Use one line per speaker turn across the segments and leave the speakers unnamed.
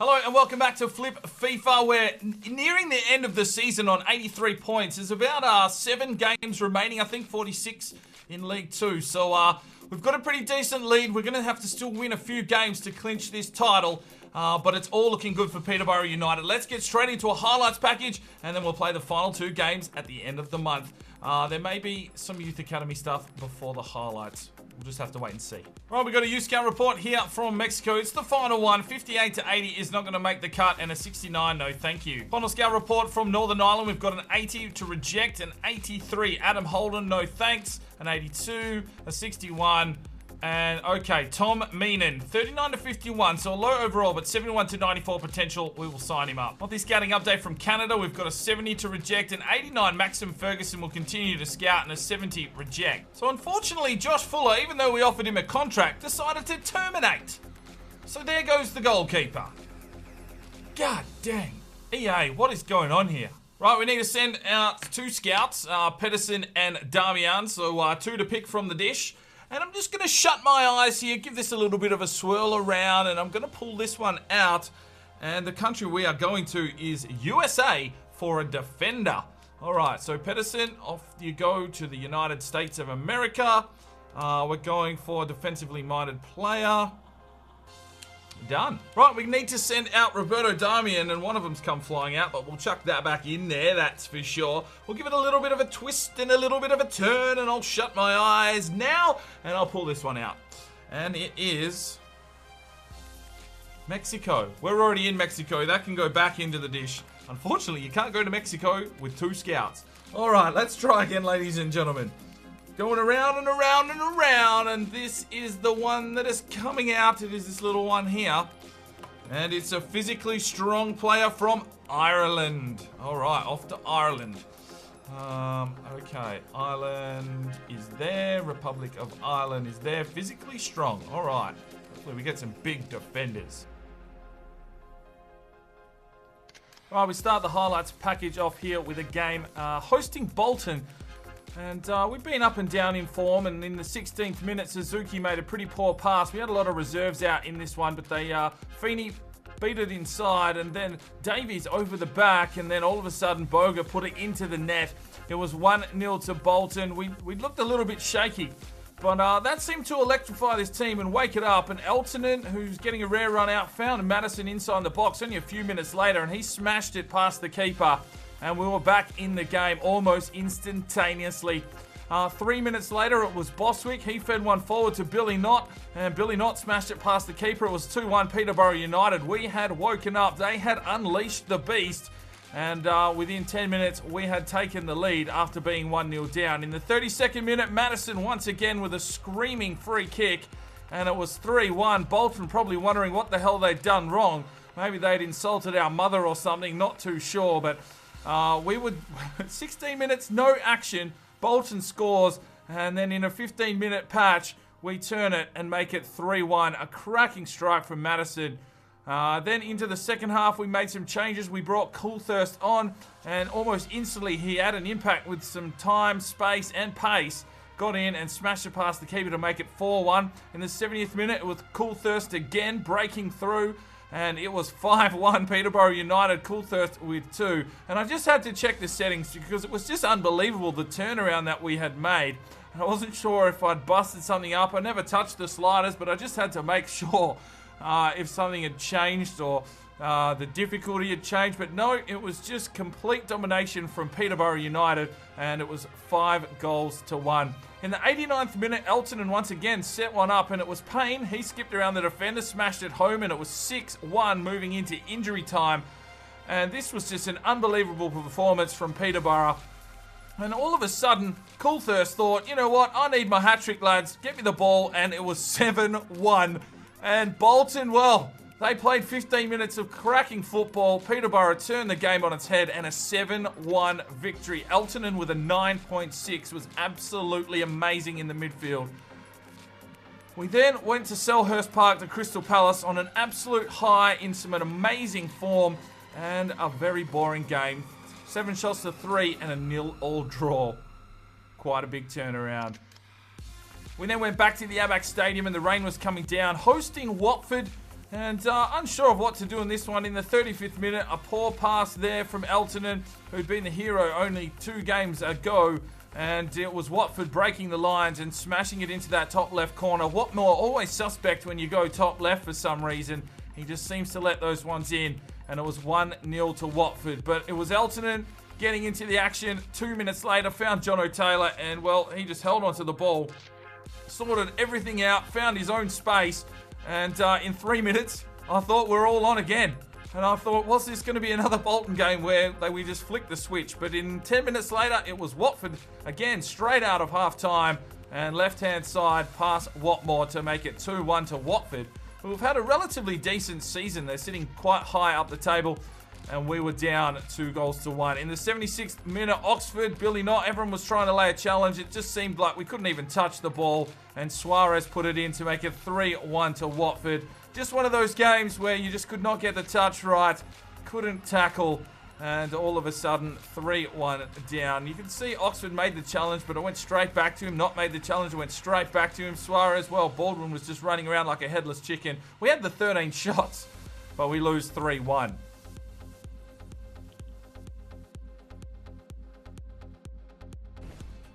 Hello and welcome back to Flip FIFA. We're nearing the end of the season on 83 points. There's about 7 games remaining, I think 46 in League 2. So we've got a pretty decent lead. We're going to have to still win a few games to clinch this title. But it's all looking good for Peterborough United. Let's get straight into a highlights package and then we'll play the final 2 games at the end of the month. There may be some Youth Academy stuff before the highlights. We'll just have to wait and see. Right, we've got a youth scout report here from Mexico. It's the final one. 58 to 80 is not going to make the cut, and a 69, no thank you. Final scout report from Northern Ireland. We've got an 80 to reject, an 83. Adam Holden, no thanks. An 82, a 61. And okay, Tom Meenan, 39 to 51, so a low overall, but 71 to 94 potential. We will sign him up. Monthly scouting update from Canada. We've got a 70 to reject, an 89. Maxim Ferguson will continue to scout, and a 70 reject. So unfortunately, Josh Fuller, even though we offered him a contract, decided to terminate. So there goes the goalkeeper. God dang. EA, what is going on here? Right, we need to send out 2 scouts, Pedersen and Damian, so 2 to pick from the dish. And I'm just going to shut my eyes here, give this a little bit of a swirl around, and I'm going to pull this one out. And the country we are going to is USA for a defender. All right, so Pedersen, off you go to the United States of America. We're going for a defensively minded player. Done. Right, we need to send out Roberto Damian, and one of them's come flying out, but we'll chuck that back in there, that's for sure. We'll give it a little bit of a twist and a little bit of a turn, and I'll shut my eyes now, and I'll pull this one out. And it is Mexico. We're already in Mexico. That can go back into the dish. Unfortunately, you can't go to Mexico with 2 scouts. All right, let's try again, ladies and gentlemen. Going around and around and around, and this is the one that is coming out. It is this little one here, and it's a physically strong player from Ireland. All right, off to Ireland. Okay, Ireland is there. Republic of Ireland is there. Physically strong. All right, hopefully we get some big defenders. All right, we start the highlights package off here with a game hosting Bolton. And we've been up and down in form, and in the 16th minute, Suzuki made a pretty poor pass. We had a lot of reserves out in this one, but Feeney beat it inside, and then Davies over the back, and then all of a sudden, Boga put it into the net. It was 1-0 to Bolton. We looked a little bit shaky, but that seemed to electrify this team and wake it up. And Eltonen, who's getting a rare run out, found Madison inside the box only a few minutes later, and he smashed it past the keeper. And we were back in the game almost instantaneously. 3 minutes later, it was Boswick. He fed one forward to Billy Knott, and Billy Knott smashed it past the keeper. It was 2-1 Peterborough United. We had woken up. They had unleashed the beast. And within 10 minutes, we had taken the lead after being 1-0 down. In the 32nd minute, Madison once again with a screaming free kick. And it was 3-1. Bolton probably wondering what the hell they'd done wrong. Maybe they'd insulted our mother or something. Not too sure, but... we would 16 minutes, no action. Bolton scores, and then in a 15-minute patch, we turn it and make it 3-1. A cracking strike from Madison. Then into the second half, we made some changes. We brought Coolthirst on, and almost instantly he had an impact with some time, space, and pace. Got in and smashed it past the keeper to make it 4-1. In the 70th minute, it was Coolthirst again breaking through. And it was 5-1 Peterborough United, Coolthirst with 2. And I just had to check the settings because it was just unbelievable, the turnaround that we had made. And I wasn't sure if I'd busted something up. I never touched the sliders, but I just had to make sure if something had changed or the difficulty had changed. But no, it was just complete domination from Peterborough United, and it was 5-1. In the 89th minute, Eltonen once again set one up, and it was Payne. He skipped around the defender, smashed it home, and it was 6-1 moving into injury time. And this was just an unbelievable performance from Peterborough. And all of a sudden, Coolthirst thought, you know what, I need my hat-trick, lads. Get me the ball, and it was 7-1. And Bolton, well, they played 15 minutes of cracking football. Peterborough turned the game on its head, and a 7-1 victory. Eltonen with a 9.6 was absolutely amazing in the midfield. We then went to Selhurst Park to Crystal Palace on an absolute high in some amazing form and a very boring game. 7 shots to 3 and a 0-all draw. Quite a big turnaround. We then went back to the Abax Stadium and the rain was coming down, hosting Watford. And unsure of what to do in this one. In the 35th minute, a poor pass there from Eltonen, who'd been the hero only 2 games ago. And it was Watford breaking the lines and smashing it into that top left corner. Watmore, always suspect when you go top left for some reason. He just seems to let those ones in. And it was 1-0 to Watford. But it was Eltonen getting into the action. 2 minutes later, found Jono Taylor. And, well, he just held onto the ball. Sorted everything out. Found his own space. And in 3 minutes, I thought we're all on again. And I thought, was this going to be another Bolton game where we just flicked the switch? But in 10 minutes later, it was Watford again, straight out of half-time. And left-hand side past Watmore to make it 2-1 to Watford, who've had a relatively decent season. They're sitting quite high up the table. And we were down 2-1. In the 76th minute, Oxford, Billy Knott, everyone was trying to lay a challenge. It just seemed like we couldn't even touch the ball. And Suarez put it in to make it 3-1 to Watford. Just one of those games where you just could not get the touch right. Couldn't tackle. And all of a sudden, 3-1 down. You can see Oxford made the challenge, but it went straight back to him. Not made the challenge, it went straight back to him. Suarez, well, Baldwin was just running around like a headless chicken. We had the 13 shots, but we lose 3-1.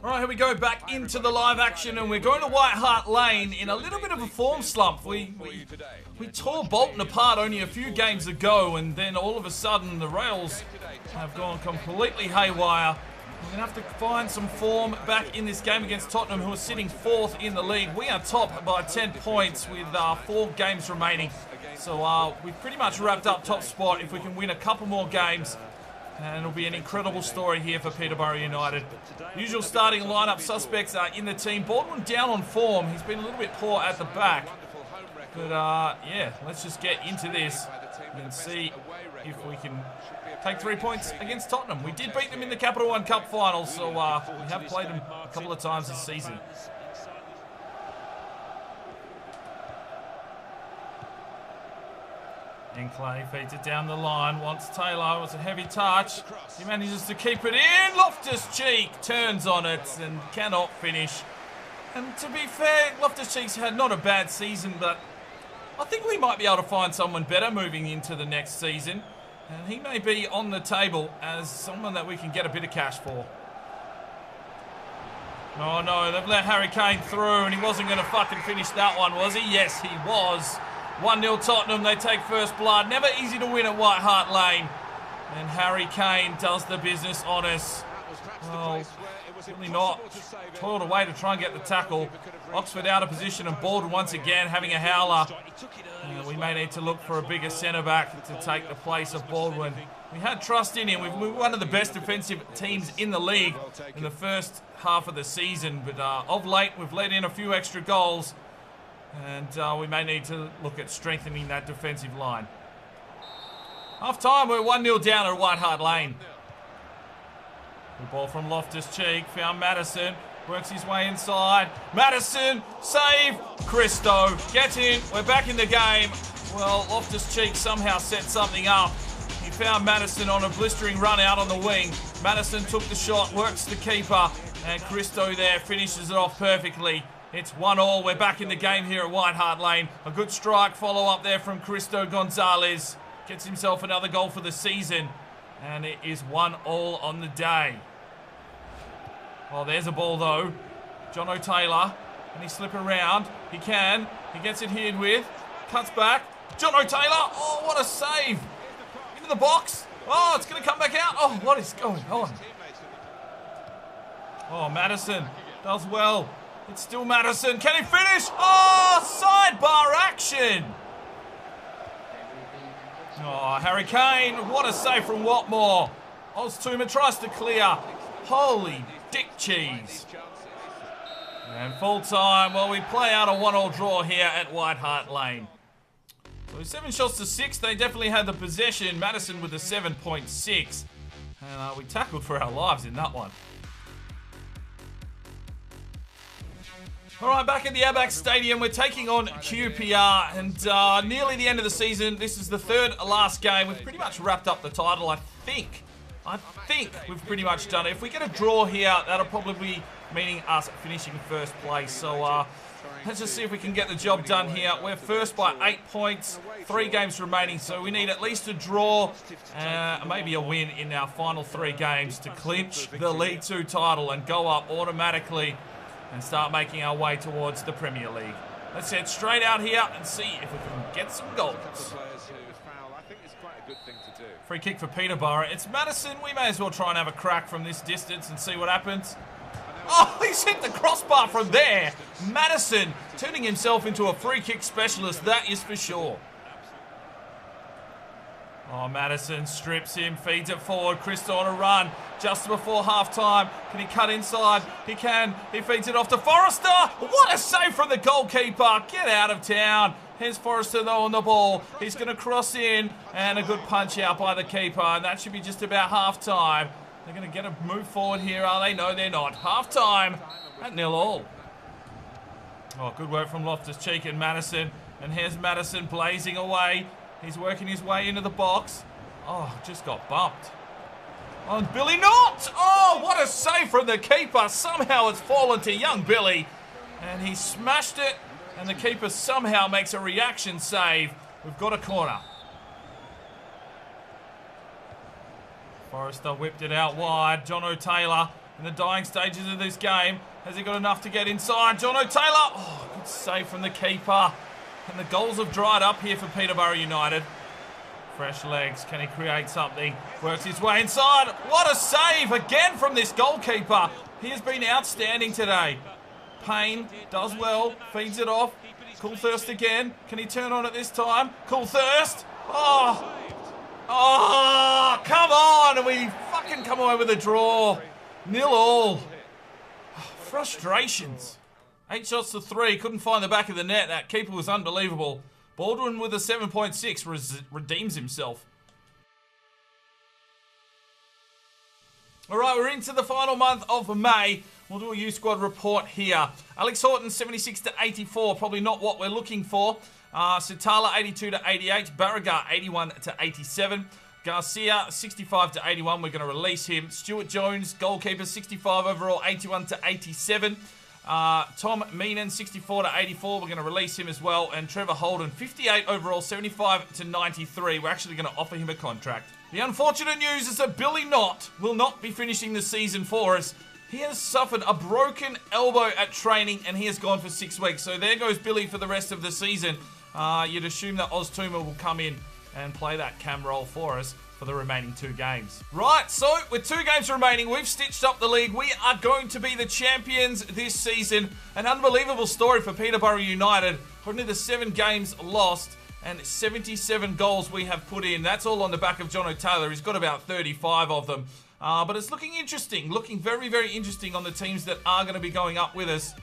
All right, here we go back into the live action, and we're going to White Hart Lane in a little bit of a form slump. We tore Bolton apart only a few games ago, and then all of a sudden the Rails have gone completely haywire. We're going to have to find some form back in this game against Tottenham, who are sitting 4th in the league. We are top by 10 points with 4 games remaining. So we've pretty much wrapped up top spot if we can win a couple more games. And it'll be an incredible story here for Peterborough United. Usual starting lineup suspects are in the team. Baldwin down on form. He's been a little bit poor at the back. But yeah, let's just get into this and see if we can take 3 points against Tottenham. We did beat them in the Capital One Cup final, so we have played them a couple of times this season. Enclave feeds it down the line, wants Taylor, it's a heavy touch. He manages to keep it in, Loftus-Cheek turns on it and cannot finish. And to be fair, Loftus-Cheek's had not a bad season, but I think we might be able to find someone better moving into the next season. And he may be on the table as someone that we can get a bit of cash for. Oh no, they've let Harry Kane through and he wasn't going to fucking finish that one, was he? Yes, he was. 1-0 Tottenham, they take first blood. Never easy to win at White Hart Lane. And Harry Kane does the business on us. Well, really not. Toiled away to try and get the tackle. Oxford out of position and Baldwin once again having a howler. We may need to look for a bigger centre-back to take the place of Baldwin. We had trust in him. We're one of the best defensive teams in the league in the first half of the season. But of late, we've let in a few extra goals. And we may need to look at strengthening that defensive line. Half-time, we're 1-0 down at White Hart Lane. The ball from Loftus-Cheek, found Madison, works his way inside. Madison, save, Christo, get in, we're back in the game. Well, Loftus-Cheek somehow set something up. He found Madison on a blistering run out on the wing. Madison took the shot, works the keeper, and Christo there finishes it off perfectly. It's 1-1. We're back in the game here at White Hart Lane. A good strike follow-up there from Christo Gonzalez. Gets himself another goal for the season. And it is 1-1 on the day. Oh, there's a ball, though. Jono Taylor. Can he slip around? He can. He gets it hid with. Cuts back. Jono Taylor. Oh, what a save. Into the box. Oh, it's going to come back out. Oh, what is going on? Oh, Madison does well. It's still Madison. Can he finish? Oh, sidebar action. Oh, Harry Kane. What a save from Watmore. Oztuma tries to clear. Holy dick cheese. And full time. Well, we play out a 1-1 draw here at White Hart Lane. So 7 shots to 6. They definitely had the possession. Madison with a 7.6. And we tackled for our lives in that one. All right, back at the Abax Stadium, we're taking on QPR, and nearly the end of the season. This is the third last game. We've pretty much wrapped up the title, I think. We've pretty much done it. If we get a draw here, that'll probably be meaning us finishing first place. So let's just see if we can get the job done here. We're first by 8 points, 3 games remaining, so we need at least a draw, maybe a win in our final 3 games to clinch the League 2 title and go up automatically and start making our way towards the Premier League. Let's head straight out here and see if we can get some goals. Free kick for Peterborough. It's Madison. We may as well try and have a crack from this distance and see what happens. Oh, he's hit the crossbar from there. Madison turning himself into a free kick specialist, that is for sure. Oh, Madison strips him, feeds it forward. Chris on a run just before half-time. Can he cut inside? He can. He feeds it off to Forrester. What a save from the goalkeeper. Get out of town. Here's Forrester, though, on the ball. He's going to cross in, and a good punch out by the keeper, and that should be just about half-time. They're going to get a move forward here, are they? No, they're not. Half-time at 0-0. Oh, good work from Loftus-Cheek and Madison. And here's Madison blazing away. He's working his way into the box. Oh, just got bumped. Oh, and Billy Knott! Oh, what a save from the keeper. Somehow it's fallen to young Billy. And he smashed it. And the keeper somehow makes a reaction save. We've got a corner. Forrester whipped it out wide. John O'Taylor in the dying stages of this game. Has he got enough to get inside? John O'Taylor! Oh, good save from the keeper. And the goals have dried up here for Peterborough United. Fresh legs. Can he create something? Works his way inside. What a save again from this goalkeeper. He has been outstanding today. Payne does well. Feeds it off. Coolthirst again. Can he turn on it this time? Coolthirst. Oh. Oh, come on. And we fucking come away with a draw. 0-0. Frustrations. 8 shots to 3. Couldn't find the back of the net. That keeper was unbelievable. Baldwin with a 7.6 redeems himself. All right, we're into the final month of May. We'll do a U-Squad report here. Alex Horton, 76 to 84. Probably not what we're looking for. Sitala, 82 to 88. Barragar, 81 to 87. Garcia, 65 to 81. We're going to release him. Stuart Jones, goalkeeper, 65 overall, 81 to 87. Tom Meenan, 64 to 84. We're going to release him as well. And Trevor Holden, 58 overall, 75 to 93. We're actually going to offer him a contract. The unfortunate news is that Billy Knott will not be finishing the season for us. He has suffered a broken elbow at training and he has gone for 6 weeks. So there goes Billy for the rest of the season. You'd assume that Oztuma will come in and play that cam role for us for the remaining 2 games. Right, so with 2 games remaining, we've stitched up the league. We are going to be the champions this season. An unbelievable story for Peterborough United. Only the 7 games lost and 77 goals we have put in. That's all on the back of John O'Taylor. He's got about 35 of them. But it's looking interesting. Looking very, very interesting on the teams that are going to be going up with us.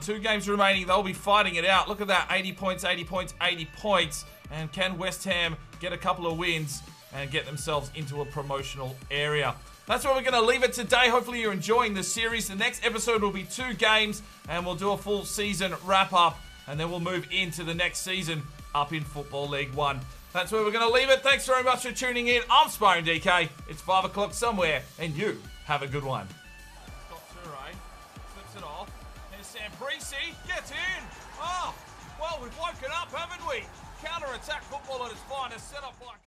2 games remaining. They'll be fighting it out. Look at that. 80 points, 80 points, 80 points. And can West Ham get a couple of wins and get themselves into a promotional area? That's where we're going to leave it today. Hopefully you're enjoying the series. The next episode will be 2 games and we'll do a full season wrap-up. And then we'll move into the next season up in Football League 1. That's where we're going to leave it. Thanks very much for tuning in. I'm Sparring DK. It's 5 o'clock somewhere, and you have a good one. Scott Toure slips it off. There's Sam Preece. Gets in. Oh, well, we've woken up, haven't we? Counter-attack football at its finest. Set up like...